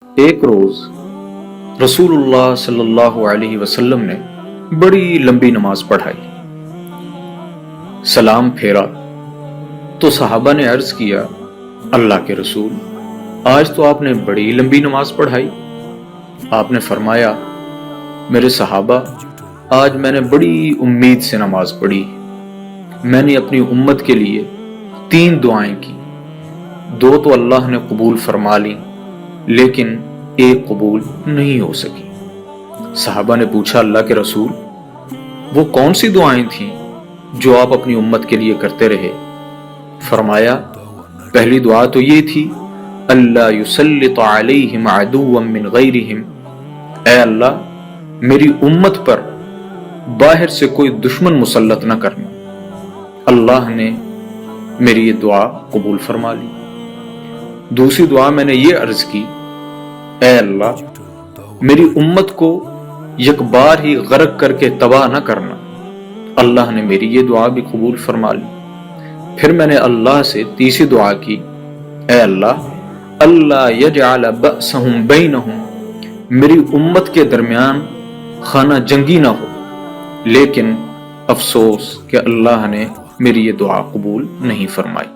ایک روز رسول صلی اللہ علیہ وسلم نے بڑی لمبی نماز پڑھائی۔ سلام پھیرا تو صحابہ نے عرض کیا، اللہ کے رسول، آج تو آپ نے بڑی لمبی نماز پڑھائی۔ آپ نے فرمایا، میرے صحابہ، آج میں نے بڑی امید سے نماز پڑھی۔ میں نے اپنی امت کے لیے 3 دعائیں کی، 2 تو اللہ نے قبول فرما لی، لیکن ایک قبول نہیں ہو سکی۔ صحابہ نے پوچھا، اللہ کے رسول، وہ کون سی دعائیں تھیں جو آپ اپنی امت کے لیے کرتے رہے؟ فرمایا، پہلی دعا تو یہ تھی، اللہ یسلط علیہم عدوا من غیرہم، اے اللہ میری امت پر باہر سے کوئی دشمن مسلط نہ کرنا۔ اللہ نے میری یہ دعا قبول فرما لی۔ دوسری دعا میں نے یہ عرض کی، اے اللہ میری امت کو یک بار ہی غرق کر کے تباہ نہ کرنا۔ اللہ نے میری یہ دعا بھی قبول فرما لی۔ پھر میں نے اللہ سے تیسری دعا کی، اے اللہ اللہ یجعل بأسہم بینہم، میری امت کے درمیان خانہ جنگی نہ ہو۔ لیکن افسوس کہ اللہ نے میری یہ دعا قبول نہیں فرمائی۔